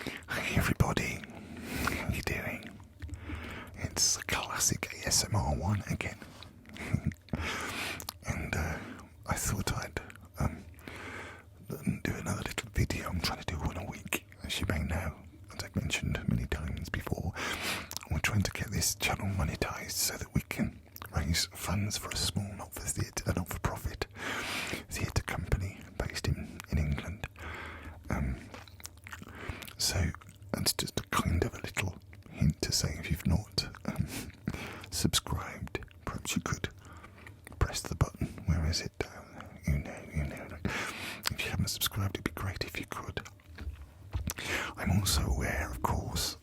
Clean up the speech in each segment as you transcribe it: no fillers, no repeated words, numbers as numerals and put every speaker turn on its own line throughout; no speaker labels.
Hey everybody, how you doing? It's a classic ASMR one again. And I thought I'd do another little video. I'm trying to do one a week, as you may know, as I've mentioned many times before. We're trying to get this channel monetized so that we can raise funds for a small not-for-profit theatre company based in England. So that's just a kind of a little hint to say, if you've not subscribed, perhaps you could press the button. Where is it? You know. If you haven't subscribed, it'd be great if you could. I'm also aware, of course,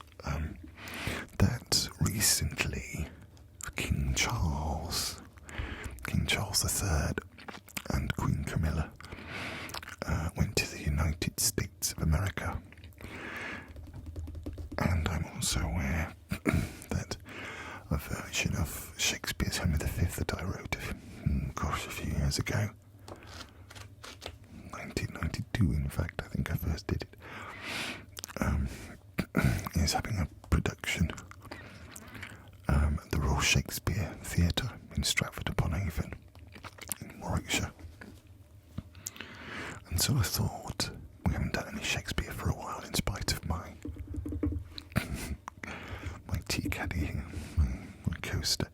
that recently King Charles III and Queen Camilla went to the United States of America. And I'm also aware that a version of Shakespeare's Henry V that I wrote, a few years ago, 1992 in fact, I think I first did it, is having a production at the Royal Shakespeare Theatre in Stratford-upon-Avon in Warwickshire. And so I thought, we haven't done any Shakespeare for a while in spite of my tea caddy, my coaster.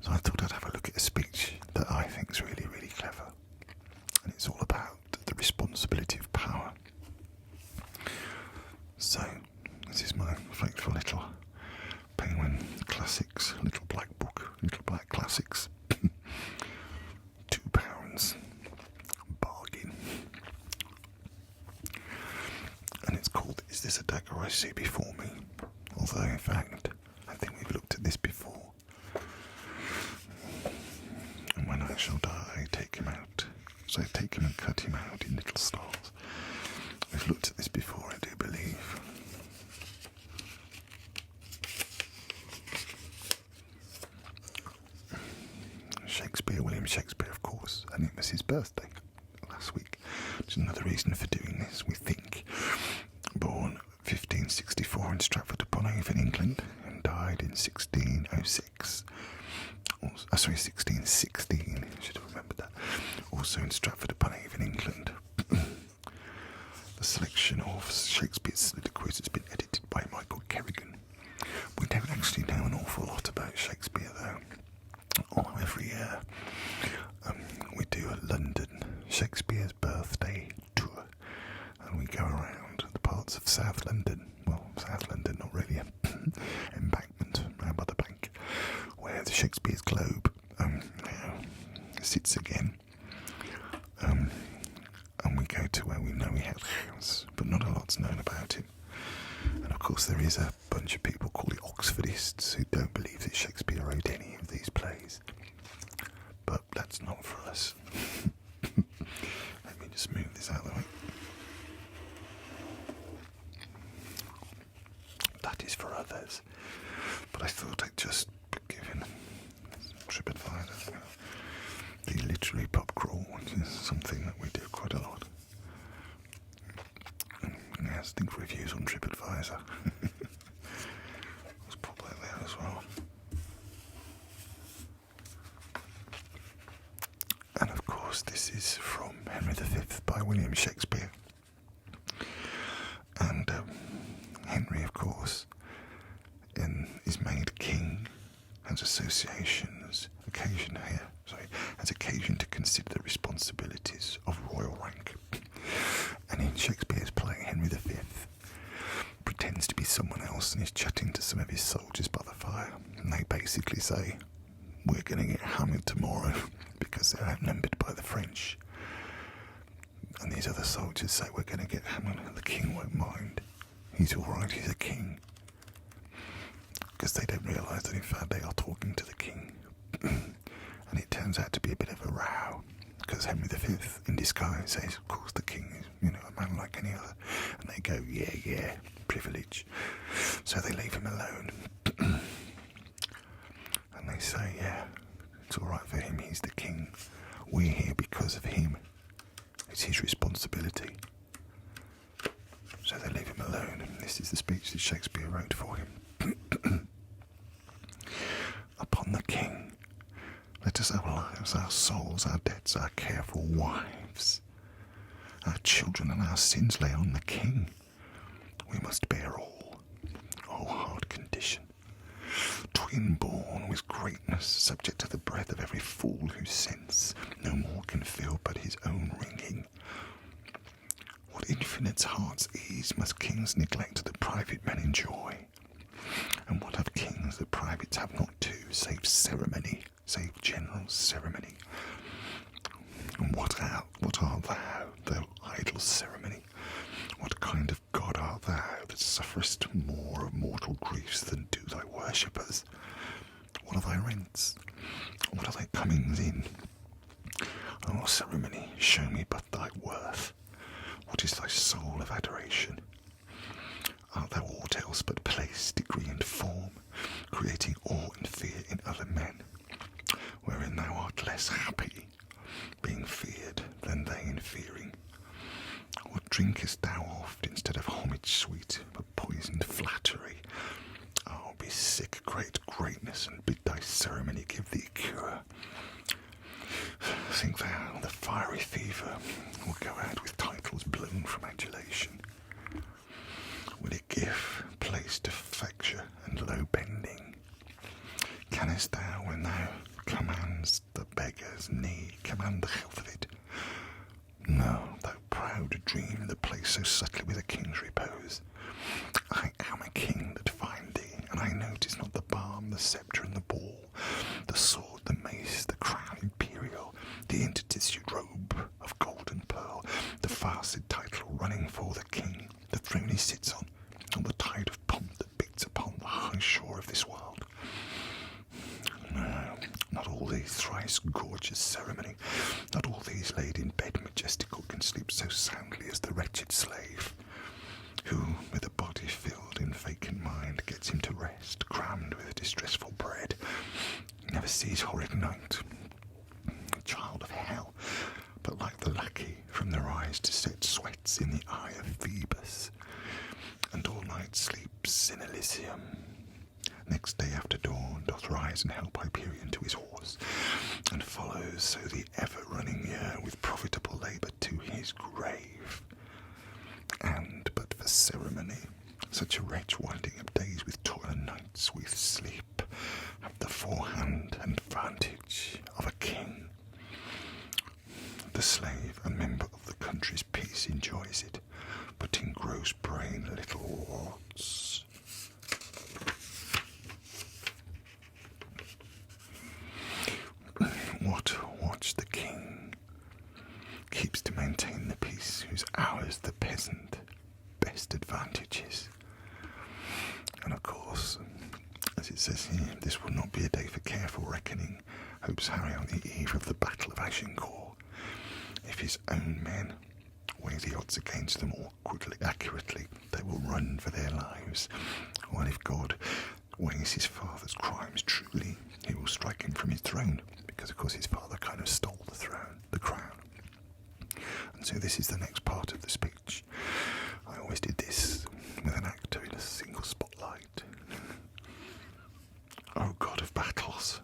So I thought I'd have a look at a speech that I think is really, really clever. And it's all about the responsibility of power. So, this is my faithful little Penguin Classics, little black book, little black classics. £2. Bargain. And it's called Is This a Dagger I See Before Me? Although, in fact, I think we've looked at this before. And when I shall die, take him out. So take him and cut him out in little stars. We've looked at this before, I do believe. Shakespeare, William Shakespeare, of course, and it was his birthday last week. Which is another reason for doing this, we think. Born 1564 in Stratford-upon-Avon, England, and died in 1606. 1616, I should have remembered that. Also in Stratford-upon-Avon, England. The selection of Shakespeare's soliloquies has been edited by Michael Kerrigan. We don't actually know an awful lot about Shakespeare, though. Although every year we do a London Shakespeare's birthday tour, and we go around the parts of South London. Well, South London, not really, Embankment, round by the bank, where the Shakespeare's Globe sits again. And we go to where we know he had a house, but not a lot's known about him. And of course there is a bunch of people called the Oxfordists who don't believe that Shakespeare wrote any of these plays. But that's not for us. Let me just move this out of the way. That is for others. But I thought I'd just be given TripAdvisor. The literary pub crawl, which is something that we do quite a lot. Yes, think reviews on TripAdvisor. Let's pop that there as well. And of course, this is from Henry V by William Shakespeare. And Henry, of course, is made king, has occasion to consider the responsibilities of royal rank. And in Shakespeare's play, Henry V pretends to be someone else and is chatting to some of his soldiers by the fire. And they basically say, we're going to get hammered tomorrow because they're outnumbered by the French. And these other soldiers say, we're going to get hammered and the king won't mind. He's alright, he's a king. Because they don't realise that in fact they are talking to the king. And it turns out to be a bit of a row. Because Henry V, in disguise, says, of course the king is, a man like any other. And they go, yeah, privilege. So they leave him alone. And they say, yeah, it's all right for him, he's the king. We're here because of him. It's his responsibility. So they leave him alone. This is the speech that Shakespeare wrote for him. Upon the king, let us our lives, our souls, our debts, our careful wives, our children and our sins lay on the king. We must bear all, O hard condition. Twin born with greatness, subject to the breath of every fool whose sense no more can feel but his own wringing. What infinite heart's ease must kings neglect that private men enjoy? And what have kings that privates have not too, save ceremony, save general ceremony? And what art thou, thou idle ceremony? What kind of God art thou that sufferest more of mortal griefs than do thy worshippers? What are thy rents? What are thy comings in? O ceremony, show me but thy worth. What is thy soul of adoration? Art thou aught else but place, degree, and form, creating awe and fear in other men, wherein thou art less happy, being feared, than they in fearing? What drinkest thou oft instead of homage sweet, but poisoned flattery? Oh, be sick, greatness, and bid thy ceremony give thee cure. Think thou the fiery fever will go out with titles blown from adulation? Will it give place to flexure and low bending? Canst thou, when thou commandst the beggar's knee, command the health of it? No, thou proud dream, the place so subtly with a king's repose. I am a king that find thee, and I know 'tis not the balm, the sceptre, and the ball, the sword, the mace, the crown imperial, the intertissued robe of gold and pearl, the fastened title running for the king, the throne he sits on the tide of pomp that beats upon the high shore of this world. No, not all these thrice gorgeous ceremony, not all these laid in bed majestical can sleep so soundly as the wretched slave, who, with a body filled in vacant mind, gets him to rest, crammed with distressful bread, never sees horrid night. A child of hell, but like the lackey from the rise to set sweats in the eye of Phoebus, and all night sleeps in Elysium. Next day after dawn doth rise and help Hyperion to his horse, and follows so the ever-running year with profitable labour to his grave. And but for ceremony, such a wretch winding up days with toil and nights with sleep, have the forehand and vantage of a king. The slave, a member of the country's peace, enjoys it, but in gross brain little lots. What watch the king keeps to maintain the peace, whose hours the peasant best advantages? And of course, as it says here, this will not be a day for careful reckoning, hopes Harry on the eve of the Battle of Agincourt. If his own men weigh the odds against them accurately, they will run for their lives. While if God weighs his father's crimes truly, he will strike him from his throne, because of course his father kind of stole the crown. And so this is the next part of the speech. I always did this with an actor in a single spotlight. O God of battles,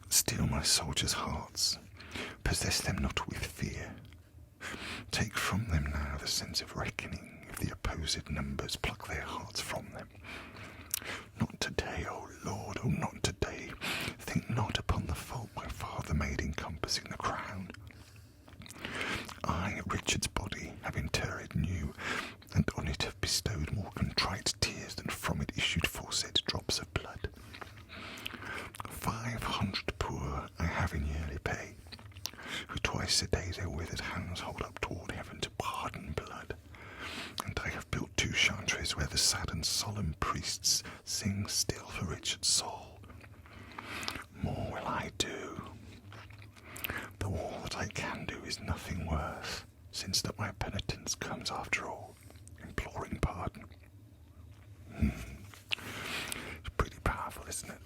steel my soldiers' hearts, possess them not with fear. Take from them now the sense of reckoning, if the opposed numbers pluck their hearts from them. Not today, O Lord, O not today. Think not upon the fault my father made encompassing the crown. I, Richard's body, have interred new, and on it have bestowed more contrite tears than from it issued foresaid drops of blood. 500 poor I have in yearly pay, who twice a day their withered hands hold up toward heaven to pardon blood. And I have built 2 chantries where the sad and solemn priests sing still for Richard's soul. More will I do, though all that I can do is nothing worth, since that my penitence comes after all, imploring pardon. It's pretty powerful, isn't it?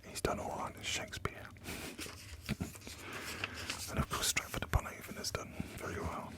He's done all right as Shakespeare. And of course Stratford-upon-Avon has done very well.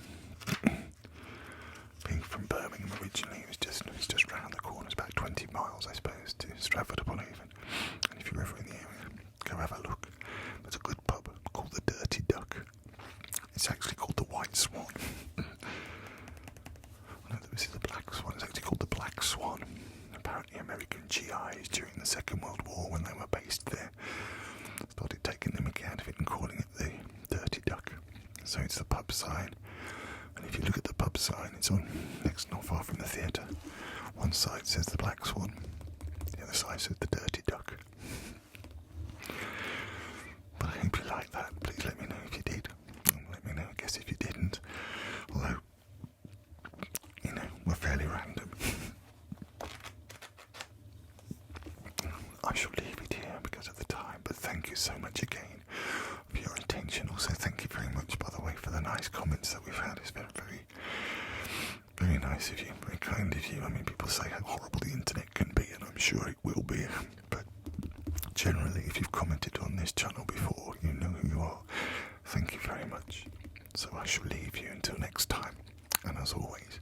pub sign. It's on next, not far from the theatre. One side says the Black Swan, the other side says the Dirty Duck. But I hope you like that. Please let me know if you did. And let me know, I guess, if you didn't. Although, we're fairly random. I shall leave it here because of the time, but thank you so much again for your attention. Also, thank you very much, by the way, for the nice comments that we've had. It's been very, very nice of you, very kind of you. I mean, people say how horrible the internet can be, and I'm sure it will be, but generally, if you've commented on this channel before, you know who you are. Thank you very much. So I shall leave you until next time, and as always,